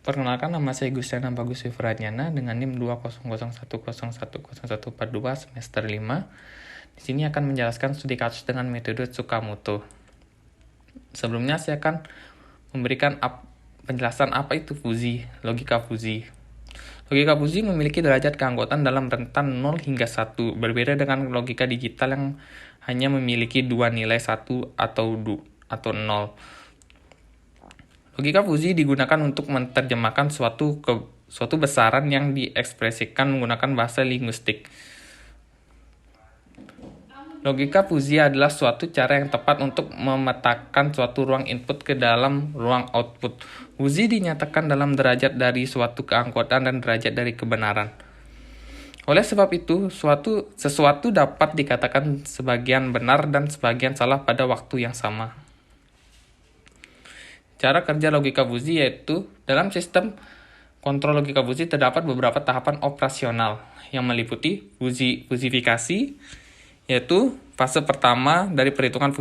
Perkenalkan, nama saya Gustiana Bagus Wifradiana dengan NIM 2001010014142 semester 5. Di sini akan menjelaskan studi kasus dengan metode Tsukamoto. Sebelumnya saya akan memberikan penjelasan apa itu fuzi, logika fuzi. Logika fuzi memiliki derajat keanggotaan dalam rentan 0 hingga 1, berbeda dengan logika digital yang hanya memiliki dua nilai 1 atau 0. Logika fuzi digunakan untuk menerjemahkan suatu besaran yang diekspresikan menggunakan bahasa linguistik. Logika fuzi adalah suatu cara yang tepat untuk memetakan suatu ruang input ke dalam ruang output. Fuzi dinyatakan dalam derajat dari suatu keanggotaan dan derajat dari kebenaran. Oleh sebab itu, sesuatu dapat dikatakan sebagian benar dan sebagian salah pada waktu yang sama. Cara kerja logika fuzi yaitu, dalam sistem kontrol logika fuzi terdapat beberapa tahapan operasional yang meliputi fuzifikasi, yaitu fase pertama dari perhitungan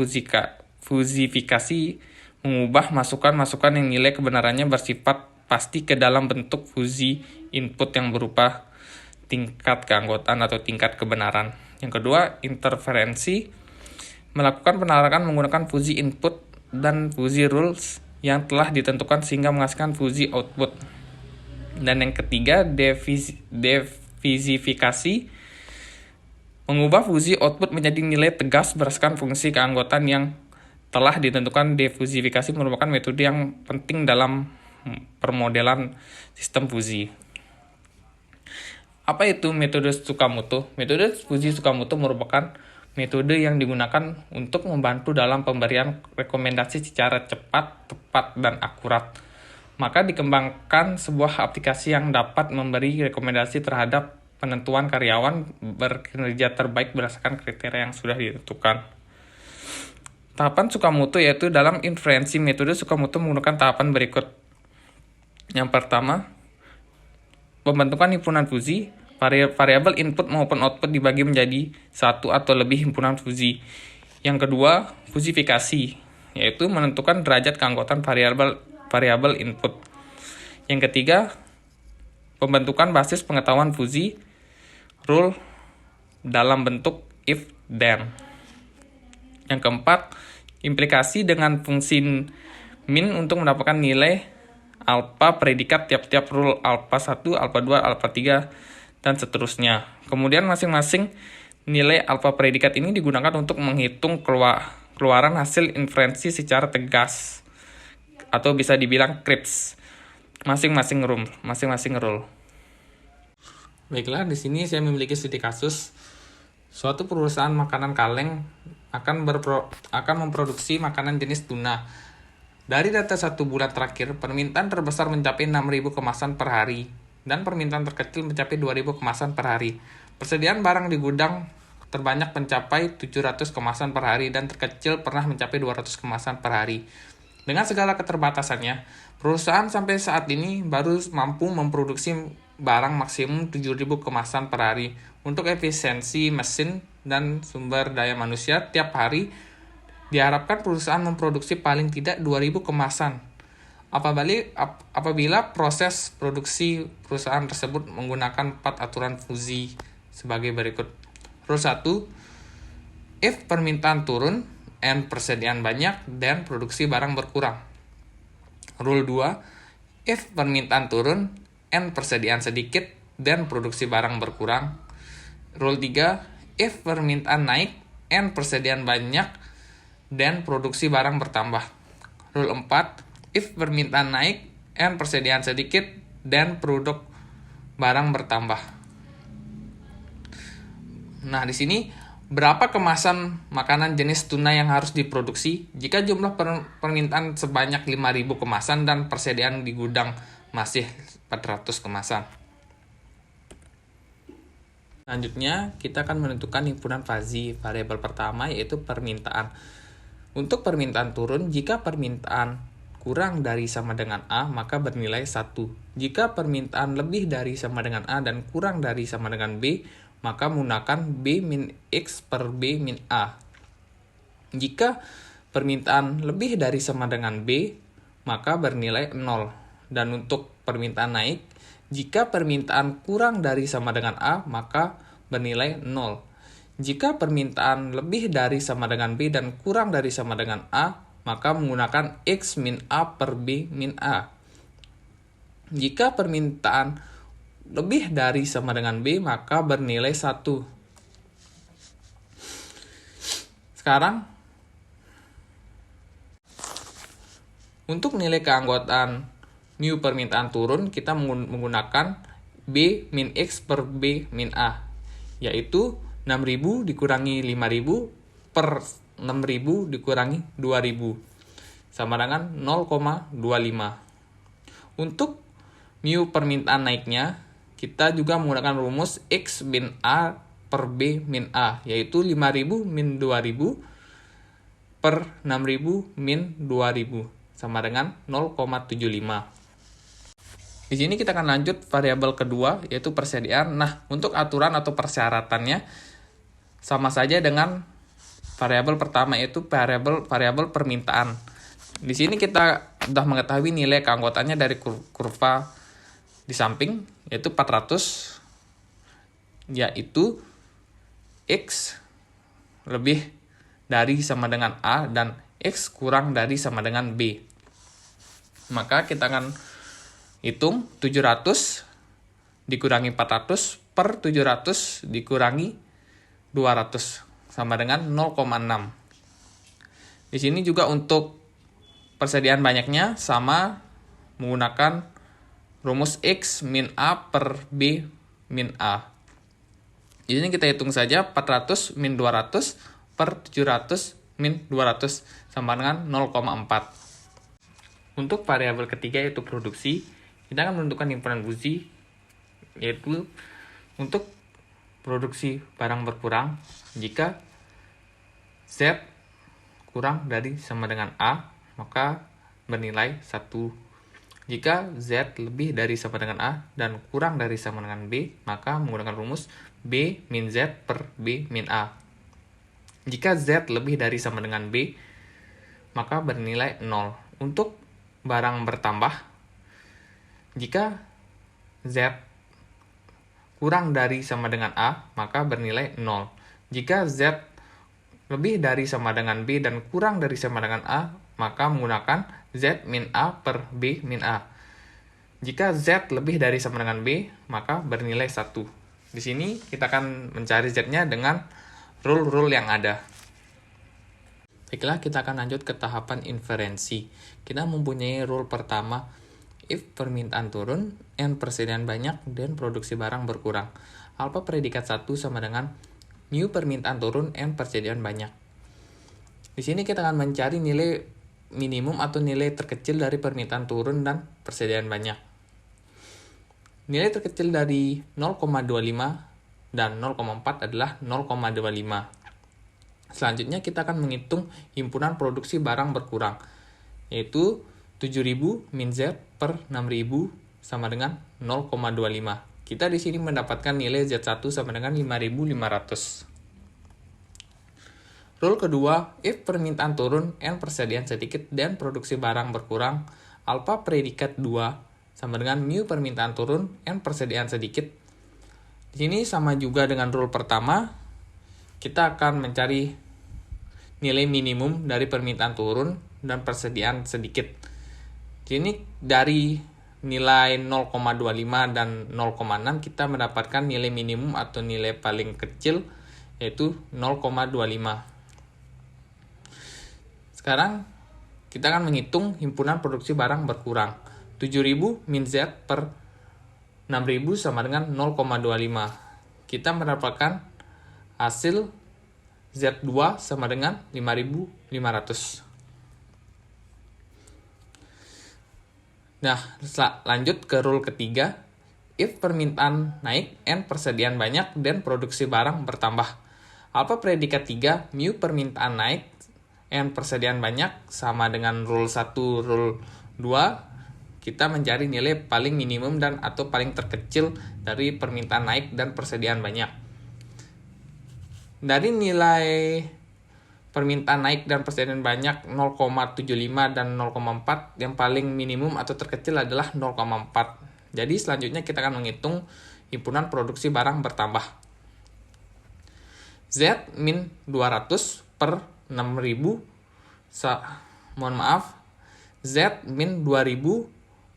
fuzifikasi, mengubah masukan-masukan yang nilai kebenarannya bersifat pasti ke dalam bentuk fuzi input yang berupa tingkat keanggotaan atau tingkat kebenaran. Yang kedua, interferensi, melakukan penarakan menggunakan fuzi input dan fuzi rules yang telah ditentukan sehingga menghasilkan fuzi output. Dan yang ketiga, defizifikasi, mengubah fuzi output menjadi nilai tegas berdasarkan fungsi keanggotaan yang telah ditentukan. Defuzifikasi merupakan metode yang penting dalam permodelan sistem fuzi. Apa itu metode Tsukamoto? Metode fuzi Tsukamoto merupakan metode yang digunakan untuk membantu dalam pemberian rekomendasi secara cepat, tepat, dan akurat. Maka dikembangkan sebuah aplikasi yang dapat memberi rekomendasi terhadap penentuan karyawan berkinerja terbaik berdasarkan kriteria yang sudah ditentukan. Tahapan Tsukamoto yaitu dalam inferensi metode Tsukamoto menggunakan tahapan berikut. Yang pertama, pembentukan himpunan fuzi. Variabel input maupun output dibagi menjadi satu atau lebih himpunan fuzi. Yang kedua, fuzifikasi, yaitu menentukan derajat keanggotaan variabel input. Yang ketiga, pembentukan basis pengetahuan fuzi, rule dalam bentuk if then. Yang keempat, implikasi dengan fungsi min untuk mendapatkan nilai alpha predikat tiap-tiap rule alpha 1, alpha 2, alpha 3, dan seterusnya. Kemudian masing-masing nilai alpha predikat ini digunakan untuk menghitung keluaran hasil inferensi secara tegas, atau bisa dibilang CRIPS, masing-masing rule. Baiklah, di sini saya memiliki studi kasus. Suatu perusahaan makanan kaleng akan memproduksi makanan jenis tuna. Dari data 1 bulan terakhir, permintaan terbesar mencapai 6.000 kemasan per hari, dan permintaan terkecil mencapai 2.000 kemasan per hari. Persediaan barang di gudang terbanyak mencapai 700 kemasan per hari, dan terkecil pernah mencapai 200 kemasan per hari. Dengan segala keterbatasannya, perusahaan sampai saat ini baru mampu memproduksi barang maksimum 7.000 kemasan per hari. Untuk efisiensi mesin dan sumber daya manusia, tiap hari diharapkan perusahaan memproduksi paling tidak 2.000 kemasan. Apabila proses produksi perusahaan tersebut menggunakan 4 aturan fuzi sebagai berikut. Rule 1, if permintaan turun and persediaan banyak, dan produksi barang berkurang. Rule 2, if permintaan turun and persediaan sedikit, dan produksi barang berkurang. Rule 3, if permintaan naik and persediaan banyak, dan produksi barang bertambah. Rule 4, if permintaan naik and persediaan sedikit, dan produk barang bertambah. Nah, di sini berapa kemasan makanan jenis tuna yang harus diproduksi jika jumlah permintaan sebanyak 5.000 kemasan dan persediaan di gudang masih 400 kemasan. Selanjutnya, kita akan menentukan himpunan fuzi. Variabel pertama yaitu permintaan. Untuk permintaan turun, jika permintaan kurang dari sama dengan A, maka bernilai 1. Jika permintaan lebih dari sama dengan A dan kurang dari sama dengan B, maka menggunakan B min X per B min A. Jika permintaan lebih dari sama dengan B, maka bernilai 0. Dan untuk permintaan naik. Jika permintaan kurang dari sama dengan A, maka bernilai 0. Jika permintaan lebih dari sama dengan B dan kurang dari sama dengan A, maka menggunakan X min A per B min A. Jika permintaan lebih dari sama dengan B, maka bernilai 1. Sekarang, untuk nilai keanggotaan mu permintaan turun, kita menggunakan B min X per B min A, yaitu 6.000 dikurangi 5.000 per 6.000 dikurangi 2.000, sama dengan 0,25. Untuk mu permintaan naiknya, kita juga menggunakan rumus X min A per B min A, yaitu 5.000 min 2.000 per 6.000 min 2.000, sama dengan 0,75. Di sini kita akan lanjut variabel kedua, yaitu persediaan. Nah, untuk aturan atau persyaratannya sama saja dengan variabel pertama, yaitu variabel permintaan. Di sini kita sudah mengetahui nilai keanggotaannya dari kurva di samping, yaitu 400, yaitu X lebih dari sama dengan A dan X kurang dari sama dengan B. Maka kita akan hitung 700 dikurangi 400 per 700 dikurangi 200, sama dengan 0,6. Di sini juga untuk persediaan banyaknya sama menggunakan rumus X min A per B min A. Di sini kita hitung saja 400 min 200 per 700 min 200, sama dengan 0,4. Untuk variabel ketiga, yaitu produksi, kita akan menentukan himpunan Uzi, yaitu untuk produksi barang berkurang jika Z kurang dari sama dengan A, maka bernilai 1. Jika Z lebih dari sama dengan A dan kurang dari sama dengan B, maka menggunakan rumus B min Z per B min A. Jika Z lebih dari sama dengan B, maka bernilai 0. Untuk barang bertambah, jika Z kurang dari sama dengan A, maka bernilai 0. Jika Z lebih dari sama dengan B dan kurang dari sama dengan A, maka menggunakan Z min A per B min A. Jika Z lebih dari sama dengan B, maka bernilai 1. Di sini kita akan mencari Z-nya dengan rule-rule yang ada. Baiklah, kita akan lanjut ke tahapan inferensi. Kita mempunyai rule pertama, if permintaan turun, and persediaan banyak, dan produksi barang berkurang. Alpha predikat 1 sama dengan mu permintaan turun, and persediaan banyak. Di sini kita akan mencari nilai minimum atau nilai terkecil dari permintaan turun dan persediaan banyak. Nilai terkecil dari 0,25 dan 0,4 adalah 0,25. Selanjutnya kita akan menghitung himpunan produksi barang berkurang, yaitu 7.000 min Z per 6.000 sama dengan 0,25. Kita di sini mendapatkan nilai Z1 sama dengan 5.500. Rule kedua, if permintaan turun and persediaan sedikit dan produksi barang berkurang, alpha predikat 2 sama dengan mu permintaan turun and persediaan sedikit. Di sini sama juga dengan rule pertama, kita akan mencari nilai minimum dari permintaan turun dan persediaan sedikit. Ini dari nilai 0,25 dan 0,6 kita mendapatkan nilai minimum atau nilai paling kecil, yaitu 0,25. Sekarang kita akan menghitung himpunan produksi barang berkurang. 7.000 min Z per 6.000 sama dengan 0,25. Kita mendapatkan hasil Z2 sama dengan 5.500. Nah, lanjut ke rule ketiga. If permintaan naik and persediaan banyak dan produksi barang bertambah. Alpha predikat 3, mu permintaan naik and persediaan banyak sama dengan rule 1, rule 2. Kita mencari nilai paling minimum dan atau paling terkecil dari permintaan naik dan persediaan banyak. Dari nilai permintaan naik dan persediaan banyak 0,75 dan 0,4, yang paling minimum atau terkecil adalah 0,4. Jadi selanjutnya kita akan menghitung himpunan produksi barang bertambah. Z min 200 per 6.000, Z min 2.000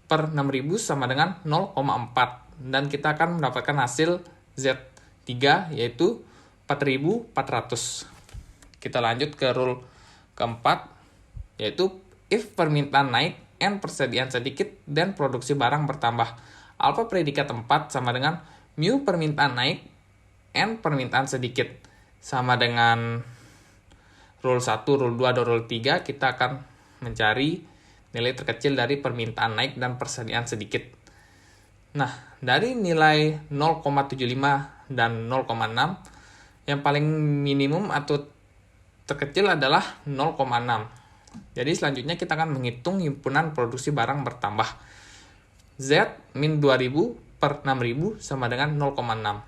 per 6.000 sama dengan 0,4. Dan kita akan mendapatkan hasil Z3 yaitu 4.400. Kita lanjut ke rule keempat, yaitu if permintaan naik and persediaan sedikit dan produksi barang bertambah. Alpha predikat 4 sama dengan mu permintaan naik and permintaan sedikit. Sama dengan rule 1, rule 2, dan rule 3, kita akan mencari nilai terkecil dari permintaan naik dan persediaan sedikit. Nah, dari nilai 0,75 dan 0,6, yang paling minimum atau terkecil adalah 0,6. Jadi selanjutnya kita akan menghitung himpunan produksi barang bertambah. Z min 2.000 per 6.000 sama dengan 0,6.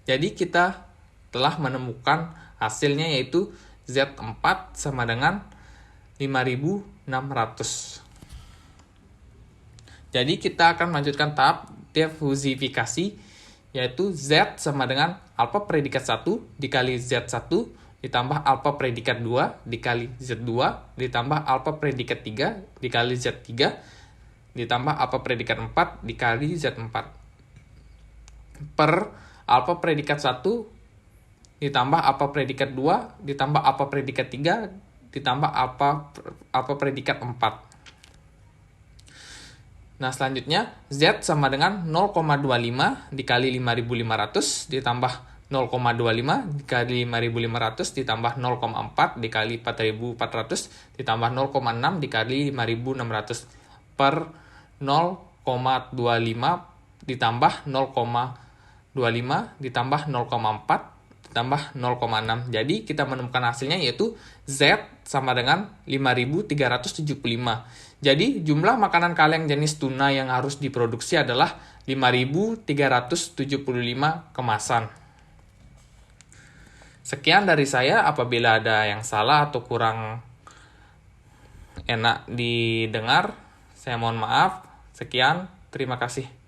Jadi kita telah menemukan hasilnya yaitu Z4 sama dengan 5.600. Jadi kita akan melanjutkan tahap difusifikasi, yaitu Z sama dengan alpha predikat 1 dikali Z1 ditambah alpha predikat 2 dikali Z2 ditambah alpha predikat 3 dikali Z3 ditambah alpha predikat 4 dikali Z4 per alpha predikat 1 ditambah alpha predikat 2 ditambah alpha predikat 3 ditambah alpha predikat 4. Nah, selanjutnya Z sama dengan 0,25 dikali 5.500 ditambah 0,25 dikali 5.500 ditambah 0,4 dikali 4.400 ditambah 0,6 dikali 5.600 per 0,25 ditambah 0,25 ditambah 0,4 ditambah 0,6. Jadi kita menemukan hasilnya yaitu Z sama dengan 5.375. Jadi jumlah makanan kaleng jenis tuna yang harus diproduksi adalah 5.375 kemasan. Sekian dari saya. Apabila ada yang salah atau kurang enak didengar, saya mohon maaf. Sekian, terima kasih.